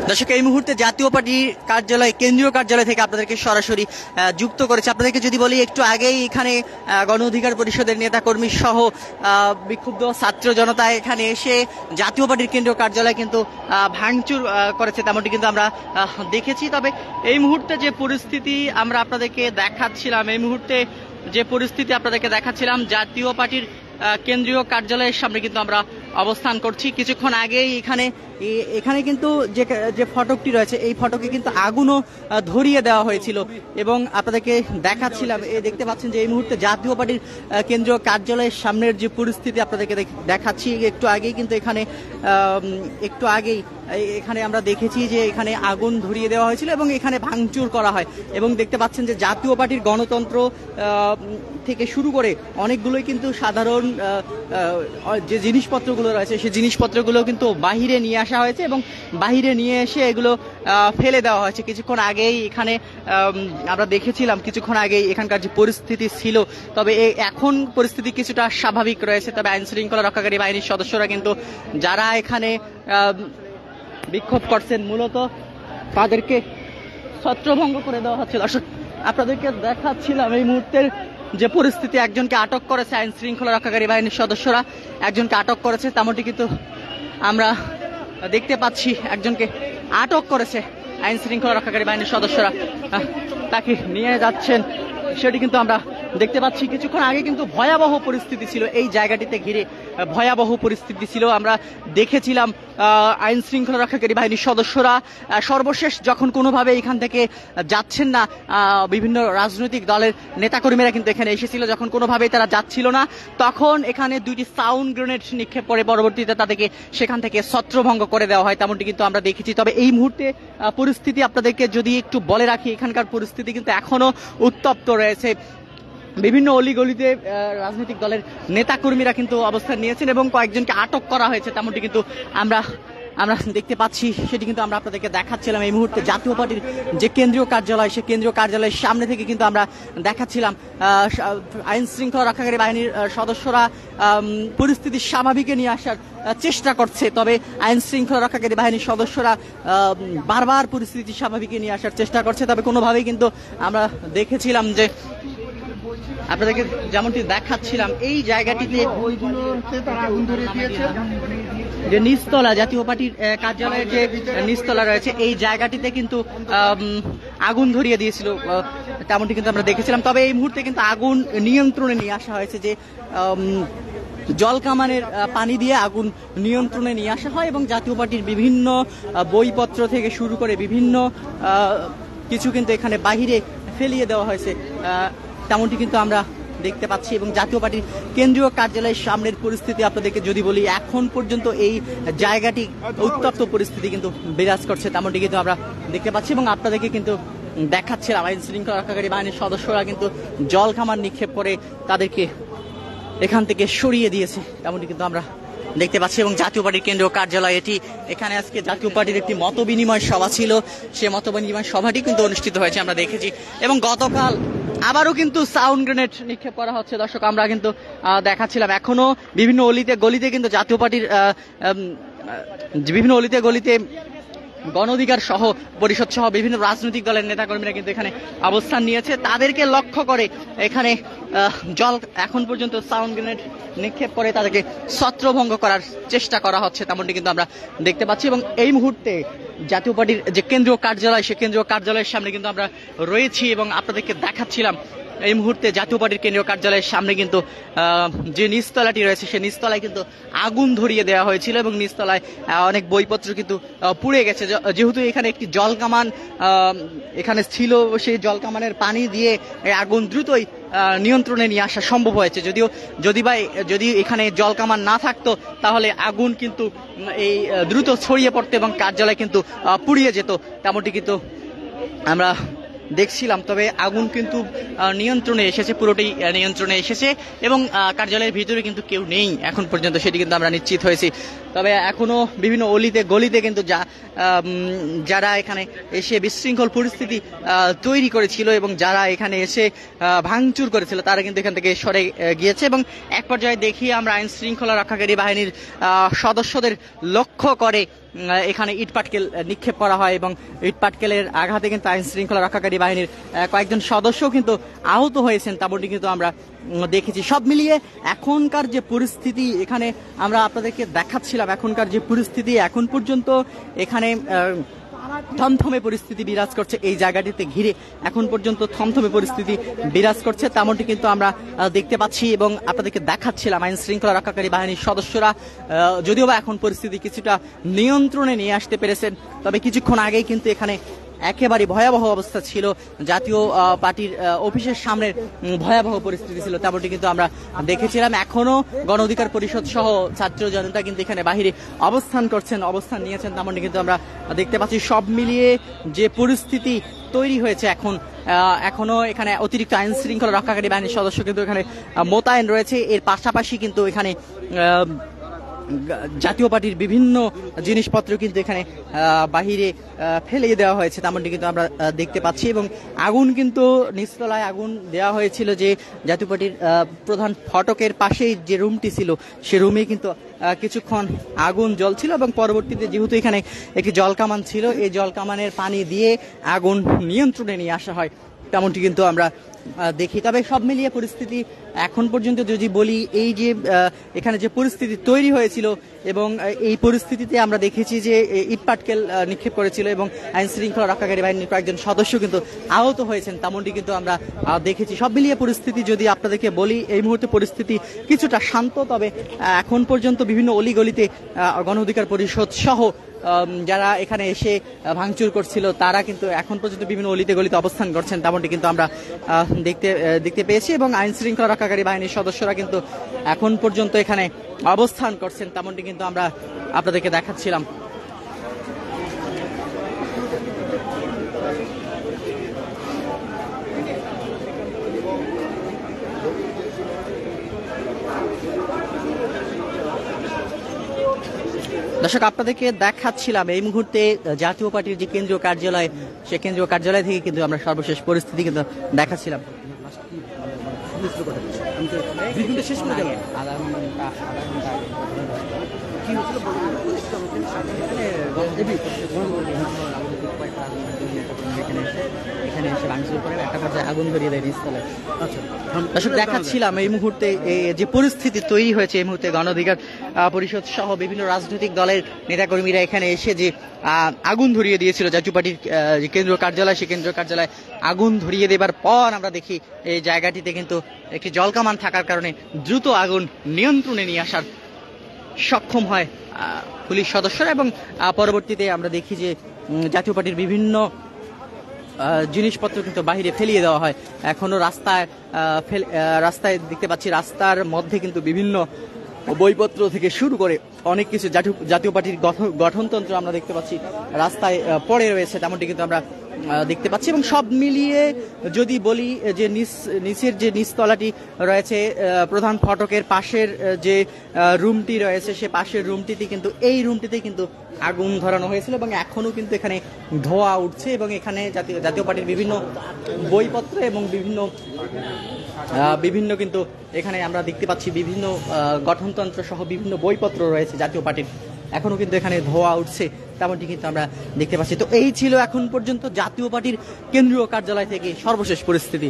দর্শক, এই মুহূর্তে জাতীয় পার্টির কার্যালয়, কেন্দ্রীয় কার্যালয় থেকে আপনাদেরকে সরাসরি যুক্ত করেছে। আপনাদেরকে যদি বলি, একটু আগেই এখানে গণ অধিকার পরিষদের নেতাকর্মী সহ বিক্ষুব্ধ ছাত্র জনতা এখানে এসে জাতীয় পার্টির কেন্দ্রীয় কার্যালয় কিন্তু ভাঙচুর করেছে, তেমনটি কিন্তু আমরা দেখেছি। তবে এই মুহূর্তে যে পরিস্থিতি আমরা আপনাদেরকে দেখাচ্ছিলাম, জাতীয় পার্টির কেন্দ্রীয় কার্যালয়ের সামনে কিন্তু আমরা অবস্থান করছি। কিছুক্ষণ আগেই এখানে কিন্তু যে ফটকটি রয়েছে, এই ফটকে কিন্তু আগুনও ধরিয়ে দেওয়া হয়েছিল এবং আপনাদেরকে দেখাচ্ছিলাম। দেখতে পাচ্ছেন যে এই মুহূর্তে জাতীয় পার্টির কেন্দ্রীয় কার্যালয়ের সামনের যে পরিস্থিতি আপনাদেরকে দেখাচ্ছি। একটু আগেই এখানে আমরা দেখেছি যে এখানে আগুন ধরিয়ে দেওয়া হয়েছিল এবং এখানে ভাঙচুর করা হয়। এবং দেখতে পাচ্ছেন যে জাতীয় পার্টির গণতন্ত্র থেকে শুরু করে অনেকগুলোই কিন্তু সাধারণ যে জিনিসপত্রগুলো রয়েছে, সেই জিনিসপত্রগুলো কিন্তু বাহিরে নিয়ে আসা হয়েছে এবং বাহিরে নিয়ে এসে এগুলো ফেলে দেওয়া হয়েছে। কিছুক্ষণ আগেই এখানকার যে পরিস্থিতি ছিল, তবে এখন পরিস্থিতি কিছুটা স্বাভাবিক রয়েছে। তবে আইন শৃঙ্খলা রক্ষাকারী বাহিনীর সদস্যরা কিন্তু যারা এখানে বিক্ষোভ করছেন, মূলত তাদেরকে ছত্রভঙ্গ করে দেওয়া হচ্ছে। দর্শক, আপনাদেরকে দেখাচ্ছিলাম এই মুহূর্তের যে পরিস্থিতি। একজনকে আটক করেছে আইন শৃঙ্খলা রক্ষাকারী বাহিনীর সদস্যরা, একজনকে আটক করেছে, তেমনটি কিন্তু আমরা দেখতে পাচ্ছি। একজনকে আটক করেছে আইন শৃঙ্খলা রক্ষাকারী বাহিনীর সদস্যরা, তাকে নিয়ে যাচ্ছেন, সেটি কিন্তু আমরা দেখতে পাচ্ছি। কিছুক্ষণ আগে কিন্তু ভয়াবহ পরিস্থিতি ছিল এই জায়গাটিতে ঘিরে, ভয়াবহ পরিস্থিতি ছিল। আমরা দেখেছিলাম আইন শৃঙ্খলা রক্ষাকারী বাহিনীর সদস্যরা সর্বশেষ যখন কোনোভাবে এখান থেকে যাচ্ছেন না, বিভিন্ন রাজনৈতিক দলের নেতাকর্মীরা কিন্তু এখানে এসেছিল, যখন কোনোভাবেই তারা যাচ্ছিল না, তখন এখানে 2টি সাউন্ড গ্রেনেড নিক্ষেপ করে পরবর্তীতে তাদেরকে সেখান থেকে ছত্রভঙ্গ করে দেওয়া হয়, তেমনটি কিন্তু আমরা দেখেছি। তবে এই মুহূর্তে পরিস্থিতি আপনাদেরকে যদি একটু বলে রাখি, এখানকার পরিস্থিতি কিন্তু এখনো উত্তপ্ত রয়েছে। বিভিন্ন অলিগলিতে রাজনৈতিক দলের নেতাকর্মীরা কিন্তু অবস্থান নিয়েছেন এবং কয়েকজনকে আটক করা হয়েছে, তেমনটি কিন্তু আমরা দেখতে পাচ্ছি। সেটি কিন্তু আমরা আপনাদেরকে দেখাচ্ছিলাম। এই মুহূর্তে জাতীয় পার্টির যে কেন্দ্রীয় কার্যালয়, সেই কেন্দ্রীয় কার্যালয়ের সামনে থেকে কিন্তু আমরা দেখাচ্ছিলাম আইন শৃঙ্খলা রক্ষাকারী বাহিনীর সদস্যরা পরিস্থিতি স্বাভাবিকে নিয়ে আসার চেষ্টা করছে। তবে আইন শৃঙ্খলা রক্ষাকারী বাহিনীর সদস্যরা বারবার পরিস্থিতি স্বাভাবিকে নিয়ে আসার চেষ্টা করছে। তবে কোনোভাবেই কিন্তু আমরা দেখেছিলাম যে, আপনাদেরকে যেমনটি দেখাচ্ছিলাম, এই জায়গাটিতে যে নিচতলা, জাতীয় পার্টির কার্যালয়ের যে নিচতলা রয়েছে, এই জায়গাটিতে কিন্তু আগুন ধরিয়ে দিয়েছিল, তেমনটি কিন্তু আমরা দেখেছিলাম। তবে এই মুহূর্তে কিন্তু আগুন নিয়ন্ত্রণে নিয়ে আসা হয়েছে। যে জলকামানের পানি দিয়ে আগুন নিয়ন্ত্রণে নিয়ে আসা হয় এবং জাতীয় পার্টির বিভিন্ন বইপত্র থেকে শুরু করে বিভিন্ন কিছু কিন্তু এখানে বাহিরে ফেলিয়ে দেওয়া হয়েছে, তেমনটি কিন্তু আমরা দেখতে পাচ্ছি। এবং জাতীয় পার্টির কেন্দ্রীয় কার্যালয়ের সামনের পরিস্থিতি আপনাদেরকে যদি বলি, এখন পর্যন্ত এই জায়গাটি উত্তপ্ত পরিস্থিতি কিন্তু বিরাজ করছে, তেমনটি কিন্তু আমরা দেখতে পাচ্ছি এবং আপনাদেরকে কিন্তু দেখাচ্ছিলাম। আইন শৃঙ্খলা রক্ষাকারী বাহিনীর সদস্যরা কিন্তু জল কামান নিক্ষেপ করে তাদেরকে এখান থেকে সরিয়ে দিয়েছে, তেমনটি কিন্তু আমরা দেখতে পাচ্ছি। এবং জাতীয় পার্টির কেন্দ্রীয় কার্যালয় এটি, এখানে আজকে জাতীয় পার্টির একটি মতবিনিময় সভা ছিল, সে মতবিনিময় সভাটি কিন্তু অনুষ্ঠিত হয়েছে, আমরা দেখেছি। এবং গতকাল আবারও কিন্তু সাউন্ড গ্রেনেড নিক্ষেপ করা হচ্ছে। দর্শক, আমরা কিন্তু দেখাচ্ছিলাম এখনো বিভিন্ন অলিতে গলিতে কিন্তু জাতীয় পার্টির বিভিন্ন অলিতে গলিতে গণ অধিকার পরিষদ সহ বিভিন্ন রাজনৈতিক দলের নেতাকর্মীরা কিন্তু এখানে অবস্থান নিয়েছে। তাদেরকে লক্ষ্য করে এখানে এখন পর্যন্ত সাউন্ড গ্রেনেড নিক্ষেপ করে তাদেরকে ছত্রভঙ্গ করার চেষ্টা করা হচ্ছে, তেমনটি কিন্তু আমরা দেখতে পাচ্ছি। এবং এই মুহূর্তে জাতীয় পার্টির যে কেন্দ্রীয় কার্যালয়, সে কেন্দ্রীয় কার্যালয়ের সামনে কিন্তু আমরা রয়েছি এবং আপনাদেরকে দেখাচ্ছিলাম। এই মুহূর্তে জাতীয় পার্টির কেন্দ্রীয় কার্যালয়ের সামনে কিন্তু যে নিচতলাটি রয়েছে, সেই নিচতলায় কিন্তু আগুন ধরিয়ে দেওয়া হয়েছিল এবং নিচতলায় অনেক বইপত্র কিন্তু পুড়ে গেছে। যেহেতু এখানে একটি জলকামান এখানে ছিল, সেই জলকামানের পানি দিয়ে আগুন দ্রুতই নিয়ন্ত্রণে নিয়ে আসা সম্ভব হয়েছে। যদি এখানে জলকামান না থাকতো, তাহলে আগুন কিন্তু এই দ্রুত ছড়িয়ে পড়তো এবং কার্যালয় কিন্তু পুড়িয়ে যেত, তেমনটি কিন্তু আমরা দেখছিলাম। তবে আগুন কিন্তু নিয়ন্ত্রণে এসেছে, পুরোটাই নিয়ন্ত্রণে এসেছে এবং কার্যালয়ের ভিতরে কিন্তু কেউ নেই এখন পর্যন্ত, সেটি কিন্তু আমরা নিশ্চিত হয়েছি। তবে এখনো বিভিন্ন অলিতে গলিতে কিন্তু যারা এখানে এসে বিশৃঙ্খল পরিস্থিতি তৈরি করেছিল এবং যারা এখানে এসে ভাঙচুর করেছিল তারা কিন্তু এখান থেকে সরে গিয়েছে এবং এক পর্যায়ে দেখি আমরা আইন শৃঙ্খলা রক্ষাকারী বাহিনীর সদস্যদের লক্ষ্য করে এখানে ইটপাটকেল নিক্ষেপ করা হয় এবং ইটপাটকেলের আঘাতে কিন্তু আইন শৃঙ্খলা রক্ষাকারী বাহিনীর কয়েকজন সদস্য কিন্তু আহত হয়েছেন, তেমনটি কিন্তু আমরা দেখেছি। সব মিলিয়ে এখনকার যে পরিস্থিতি এখানে আমরা আপনাদেরকে দেখাচ্ছিলাম, এখনকার যে পরিস্থিতি এখন পর্যন্ত এখানে থমথমে পরিস্থিতি বিরাজ করছে। এই জায়গাটিতে ঘিরে এখন পর্যন্ত থমথমে পরিস্থিতি বিরাজ করছে, তেমনটি কিন্তু আমরা দেখতে পাচ্ছি এবং আপনাদেরকে দেখাচ্ছিলাম। আইন শৃঙ্খলা রক্ষাকারী বাহিনীর সদস্যরা যদিও বা এখন পরিস্থিতি কিছুটা নিয়ন্ত্রণে নিয়ে আসতে পেরেছেন, তবে কিছুক্ষণ আগেই কিন্তু এখানে একেবারে ভয়াবহ অবস্থা ছিল। জাতীয় পার্টির অফিসের সামনের ভয়াবহ পরিস্থিতি ছিল, তেমনটি কিন্তু আমরা দেখেছিলাম। এখনো গণ অধিকার পরিষদ সহ ছাত্র জনতা কিন্তু এখানে বাহিরে অবস্থান নিয়েছেন, তেমনটি কিন্তু আমরা দেখতে পাচ্ছি। সব মিলিয়ে যে পরিস্থিতি তৈরি হয়েছে এখনো এখানে অতিরিক্ত আইন শৃঙ্খলা রক্ষাকারী বাহিনীর সদস্য কিন্তু এখানে মোতায়েন রয়েছে। এর পাশাপাশি কিন্তু এখানে জাতীয় পার্টির বিভিন্ন জিনিসপত্র কিন্তু এখানে বাহিরে ফেলিয়ে দেওয়া হয়েছে, তেমনটি কিন্তু আমরা দেখতে পাচ্ছি। এবং আগুন কিন্তু নিচতলায় আগুন দেওয়া হয়েছিল, যে জাতীয় পার্টির প্রধান ফটকের পাশেই যে রুমটি ছিল সে রুমে কিন্তু কিছুক্ষণ আগুন জ্বলছিল এবং পরবর্তীতে যেহেতু এখানে একটি জলকামান ছিল, এই জলকামানের পানি দিয়ে আগুন নিয়ন্ত্রণে নিয়ে আসা হয়, তেমনটি কিন্তু আমরা দেখি। তবে সব মিলিয়ে পরিস্থিতি এখন পর্যন্ত যদি বলি, এই যে এখানে যে পরিস্থিতি তৈরি হয়েছিল এবং এই পরিস্থিতিতে আমরা দেখেছি যে ইটপাটকেল নিক্ষেপ করেছিল এবং আইন শৃঙ্খলা রক্ষাকারী বাহিনীর কয়েকজন সদস্য কিন্তু আহত হয়েছেন, তেমনটি কিন্তু আমরা দেখেছি। সব মিলিয়ে পরিস্থিতি যদি আপনাদেরকে বলি, এই মুহূর্তে পরিস্থিতি কিছুটা শান্ত, তবে এখন পর্যন্ত বিভিন্ন অলিগলিতে গণ অধিকার পরিষদ সহ যারা এখানে এসে ভাঙচুর করছিল তারা কিন্তু এখন পর্যন্ত বিভিন্ন অলিতে গলিতে অবস্থান করছেন, তেমনটি কিন্তু আমরা দেখতে পেয়েছি। এবং আইন শৃঙ্খলা রক্ষাকারী বাহিনীর সদস্যরা কিন্তু এখন পর্যন্ত এখানে অবস্থান করছেন, তেমনটি কিন্তু আমরা আপনাদেরকে দেখাচ্ছিলাম। দর্শক, আপনাদেরকে দেখাচ্ছিলাম এই মুহূর্তে জাতীয় পার্টির যে কেন্দ্রীয় কার্যালয়, সে কেন্দ্রীয় কার্যালয় থেকে কিন্তু আমরা সর্বশেষ পরিস্থিতি কিন্তু দেখাচ্ছিলাম। এখানে এসে ভাঙচুর করে একটা পর্যায়ে আগুন ধরিয়ে দেয় নিচতলে। দর্শক, দেখাচ্ছিলাম এই মুহূর্তে যে পরিস্থিতি তৈরি হয়েছে, এই মুহূর্তে গণ অধিকার পরিষদ সহ বিভিন্ন রাজনৈতিক দলের নেতাকর্মীরা এখানে এসে যে আগুন ধরিয়ে দিয়েছিল জাতীয় পার্টির যে কেন্দ্রীয় কার্যালয়, সেই কেন্দ্রীয় কার্যালয়ে আগুন ধরিয়ে দেবার পর আমরা দেখি এই জায়গাটিতে কিন্তু একটি জলকামান থাকার কারণে দ্রুত আগুন নিয়ন্ত্রণে নিয়ে আসার সক্ষম হয় পুলিশ সদস্যরা এবং পরবর্তীতে আমরা দেখি যে জাতীয় পার্টির বিভিন্ন জিনিসপত্র কিন্তু বাহিরে ফেলিয়ে দেওয়া হয়। এখনো রাস্তায় দেখতে পাচ্ছি, রাস্তার মধ্যে কিন্তু বিভিন্ন বইপত্র থেকে শুরু করে অনেক কিছু জাতীয় পার্টির গঠনতন্ত্র আমরা দেখতে পাচ্ছি রাস্তায় পড়ে রয়েছে, তেমনটি কিন্তু আমরা দেখতে পাচ্ছি। এবং সব মিলিয়ে যদি বলি যে নিচের যে নিচতলাটি রয়েছে, প্রধান ফটকের পাশের যে রুমটি রয়েছে, সে পাশের রুমটিতে কিন্তু এই রুমটিতে কিন্তু আগুন ধরানো হয়েছিল এবং এখনো কিন্তু এখানে ধোঁয়া উঠছে এবং এখানে জাতীয় পার্টির বিভিন্ন বইপত্র এবং বিভিন্ন কিন্তু এখানে আমরা দেখতে পাচ্ছি বিভিন্ন গঠনতন্ত্র সহ বিভিন্ন বইপত্র রয়েছে জাতীয় পার্টির, এখনো কিন্তু এখানে ধোঁয়া উঠছে, তেমনটি কিন্তু আমরা দেখতে পাচ্ছি। তো এই ছিল এখন পর্যন্ত জাতীয় পার্টির কেন্দ্রীয় কার্যালয় থেকে সর্বশেষ পরিস্থিতি।